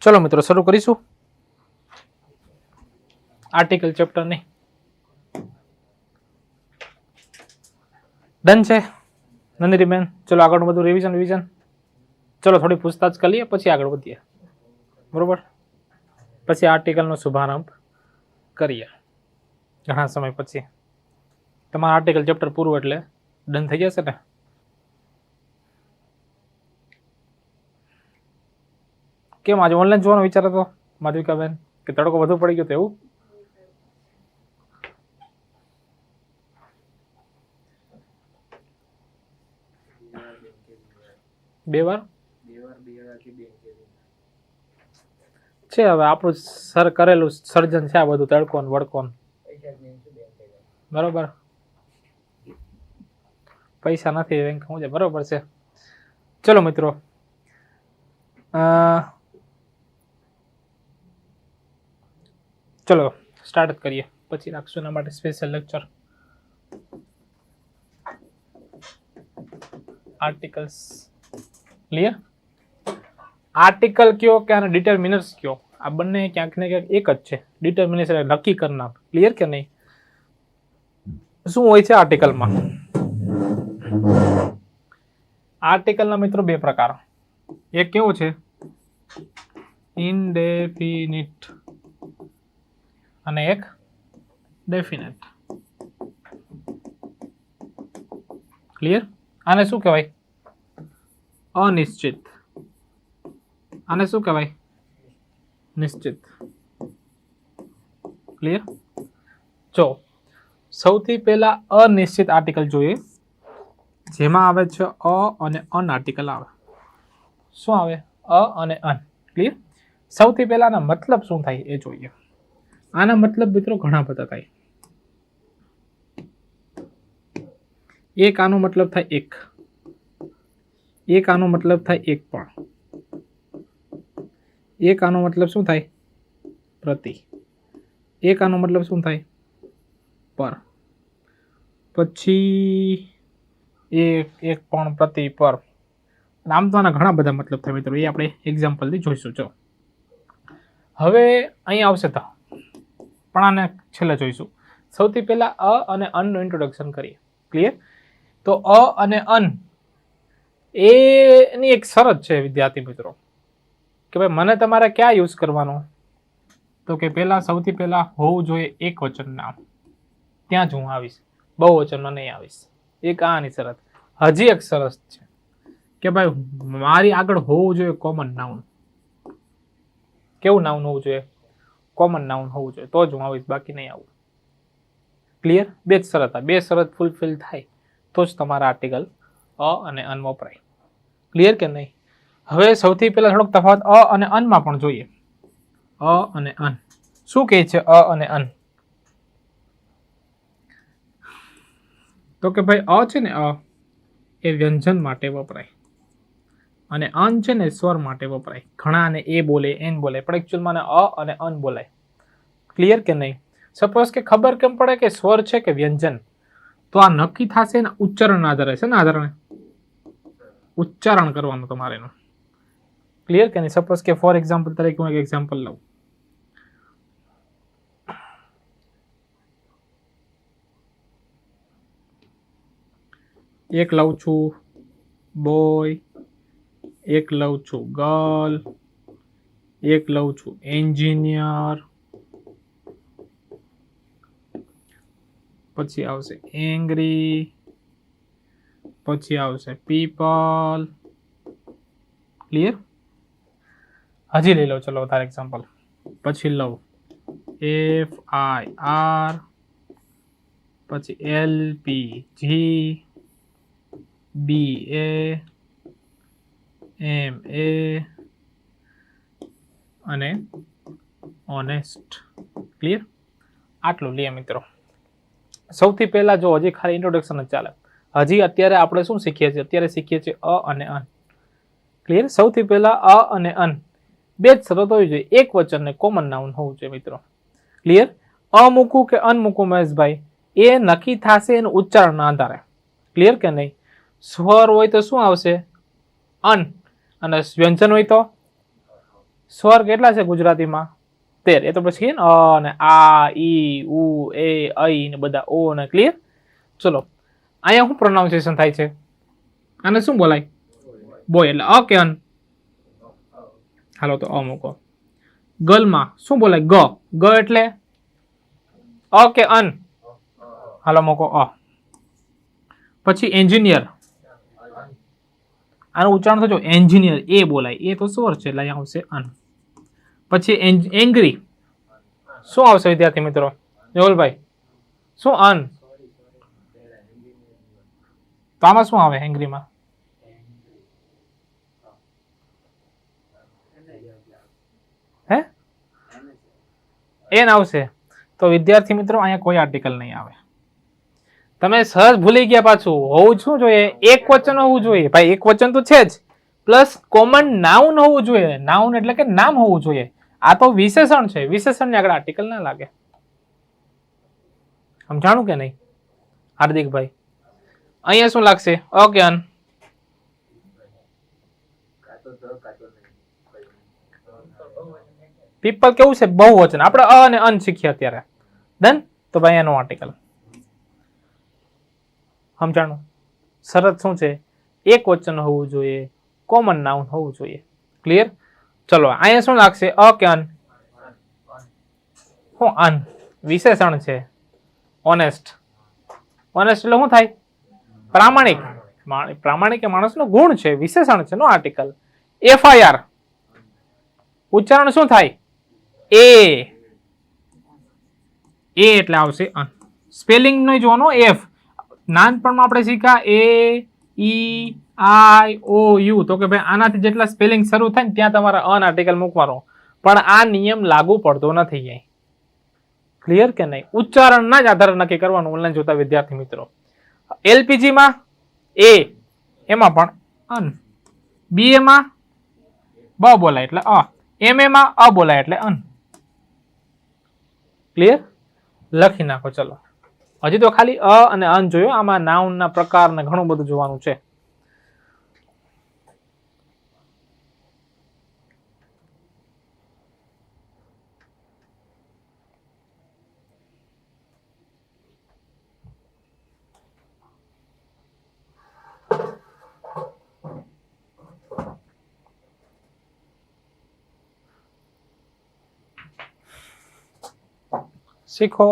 ચલો મિત્રો શરૂ કરીશું આર્ટિકલ ચેપ્ટર ની. ડન છે નંદીબેન? ચલો આગળ બધું રિવિઝન. ચલો થોડી પૂછતાછ કરીએ પછી આગળ વધીએ, બરોબર? પછી આર્ટિકલનો શુભારંભ કરીએ. ઘણા સમય પછી તમારા આર્ટિકલ ચેપ્ટર પૂરું એટલે ડન થઈ જશે ને? કેમ આજે ઓનલાઈન જોવાનો વિચાર હતો માધવિકાબેન, કે તડકો વધુ પડી ગયો તો એવું? બે વાર છે. હવે આપણું સર કરેલું સર્જન છે આ બધું, તડકોન વડકોન, બરોબર? પૈસા નથી બેંક શું છે, બરોબર છે. ચલો મિત્રો ચલો સ્ટાર્ટ કરીએ, પછી રાખશું એના માટે special lecture. Articles clear? Article કયો કે આને ડિટર્મિનર્સ કયો, આ બંને ક્યાંક ને ક્યાંક એક જ છે. ડિટર્મિનર્સ એટલે નક્કી કરનાર. ક્લિયર કે નહીં? શું હોય છે આર્ટિકલમાં? આર્ટિકલના મિત્રો બે પ્રકાર. એક કેવો છે? ઇનડેફિનિટ અને એક ડેફિનેટ. ક્લિયર? આને શું કહેવાય? અનિશ્ચિત. આને શું કહેવાય? નિશ્ચિત. ક્લિયર? જો સૌથી પહેલા અનિશ્ચિત આર્ટિકલ જોઈએ, જેમાં આવે છે અ અને અન આર્ટિકલ આવે. શું આવે? અ અને અન. ક્લિયર? સૌથી પહેલા આના મતલબ શું થાય એ જોઈએ. આના મતલબ મિત્રો ઘણા બધા થાય. એક આનો મતલબ થાય એક. એક આનો મતલબ થાય એક પણ. એક આનો મતલબ શું થાય? પ્રતિ. એક આનો મતલબ શું થાય? પર. પછી એક પણ, પ્રતિ, પર. આમ તો આના ઘણા બધા મતલબ થાય મિત્રો, એ આપણે એક્ઝામ્પલથી જોઈશું. જો હવે અહીં આવશે તો, પણ આને છેલ્લે જોઈશું. સૌથી પહેલા અ અને અનનું ઇન્ટ્રોડક્શન કરીએ. ક્લિયર? તો અ અને અન એની એક શરત છે વિદ્યાર્થી મિત્રો, કે ભાઈ મને તમારે ક્યાં યુઝ કરવાનો? તો કે પહેલા સૌથી પહેલા હોવું જોઈએ એક વચન નામ. ત્યાં જ હું આવીશ, બહુ વચનમાં નહીં આવીશ. એક આની શરત. હજી એક શરત છે કે ભાઈ મારી આગળ હોવું જોઈએ કોમન નાઉન. કેવું નાઉન હોવું જોઈએ? કોમન નાઉન હોવું જોઈએ, તો જ હું આવીશ, બાકી નહીં આવું. ક્લિયર? બે જ શરત. બે શરત ફૂલફિલ થાય તો જ તમારા આર્ટિકલ અ અને અન વપરાય. ક્લિયર કે નહીં? હવે સૌથી પહેલા થોડોક તફાવત અ અને અનમાં પણ જોઈએ. અ અને અન શું કહે છે? અ અને અન તો કે ભાઈ અ છે ને, અ એ વ્યંજન માટે વપરાય અને અન છે ને સ્વર માટે વપરાય. ઘણા ને એ બોલે, એન બોલે, પણ એકચ્યુઅલમાં અ અને અન બોલાય. ક્લિયર કે નહીં? સપોઝ કે ખબર કેમ પડે કે સ્વર છે કે વ્યંજન? તો આ નક્કી થશે ને ઉચ્ચારણ આધારે. છે ને આધારે ઉચ્ચારણ કરવાનું તમારે એનું. ક્લિયર કે નહીં? સપોઝ કે ફોર એક્ઝામ્પલ તરીકે હું એક એક્ઝામ્પલ લઉં. એક લઉં છું બોય, એક લઉં છું ગર્લ, એક લઉં છું એન્જિનિયર, પછી આવશે એંગ્રી, પછી આવશે પીપલ. ક્લિયર? હજી લઈ લો, ચલો વધારે એક્ઝામ્પલ. પછી લઉં FIR, પછી LPG, BA, MA અને ઓનેસ્ટ. ક્લિયર? આટલું લે મિત્રો. સૌથી પહેલા જો હજી ખાલી ઇન્ટ્રોડક્શન જ ચાલે. હજી અત્યારે આપણે શું શીખીએ છીએ? અત્યારે શીખીએ છીએ અ અને અન. ક્લિયર? સૌથી પહેલા અ અને અન બે જ શરત હોવી જોઈએ. એક વચન ને કોમન નાઉન હોવું જોઈએ મિત્રો. ક્લિયર? અ મૂકું કે અન મૂકું મહેશભાઈ, એ નક્કી થશે એનું ઉચ્ચારણના આધારે. ક્લિયર કે નહીં? સ્વર હોય તો શું આવશે? અન, અને વ્યંજન હોય તો સ્વર કેટલા છે ગુજરાતીમાં? 13. એ તો પછી ને અ ને આ ઈ ઉ એ ઐ ને બધા ઓ ને ક્લિયર. ચલો અહીંયા શું પ્રોનાઉન્સિએશન થાય છે? આને શું બોલાય? બોય એટલે અ કે અન? હાલો તો અ મૂકો. ગલમાં શું બોલાય? ગ. ગ એટલે અ કે અન? હાલો મૂકો અ. પછી એન્જિનિયર, આનું ઉચ્ચારણ થજો એન્જિનિયર, એ બોલાય, એ તો સ્વર છે એટલે અહીંયા આવશે અન. પછી એંગ્રી શું આવશે વિદ્યાર્થી મિત્રો? મેહુલભાઈ શું? અન. તો આમાં શું આવે એંગ્રીમાં? હે એન આવશે. તો વિદ્યાર્થી મિત્રો અહીંયા કોઈ આર્ટિકલ નહીં આવે. તમે સહજ ભૂલી ગયા. પાછું હોવું શું જોઈએ? એક વચન હોવું જોઈએ ભાઈ. એક વચન તો છે જ, પ્લસ કોમન નાઉન હોવું જોઈએ. નાઉન એટલે કે નામ હોવું જોઈએ. આ તો વિશેષણ છે, વિશેષણ ને આગળ આર્ટિકલ ના લાગે. સમજાણું કે નહીં હાર્દિકભાઈ? અહીંયા શું લાગશે? અ કે અન? પીપલ કેવું છે? બહુવચન. આપણે અ અને અન શીખ્યા અત્યારે. ડન. તો ભાઈ એનો આર્ટિકલ સમજાણું. શરત શું છે? એક વચન હોવું જોઈએ, કોમન નાઉન હોવું જોઈએ. ક્લિયર? ચલો અહીંયા શું લાગશે? અ કે અન? શું? અન. વિશેષણ છે. ઓનેસ્ટ. ઓનેસ્ટ એટલે શું થાય? પ્રામાણિક. પ્રામાણિક એ માણસનો ગુણ છે, વિશેષણ છે, નો આર્ટિકલ. FIR ઉચ્ચારણ શું થાય? એ. એ એટલે આવશે અન. સ્પેલિંગ નો જોવાનો એફ. નાનપણમાં આપણે શીખ્યા એ ઈ આઈ ઓ યુ, તો કે ભાઈ આનાથી જેટલા સ્પેલિંગ શરૂ થાય ને ત્યાં તમારે અન આર્ટિકલ મૂકવાનો. પણ આ નિયમ લાગુ પડતો નથી ક્યાંય. ક્લિયર કે નહીં? ઉચ્ચારણના જ આધારે નક્કી કરવાનું ઓનલાઈન જોતા વિદ્યાર્થી મિત્રો. LPG માં એ, એમાં પણ અન. BA માં બ બોલાય એટલે અ. MA માં અ બોલાય એટલે અન. ક્લિયર? લખી નાખો. ચલો હજી તો ખાલી અ અને અન જોયો. આમાં નાઉન ના પ્રકાર ને ઘણું બધું જોવાનું છે. શીખો.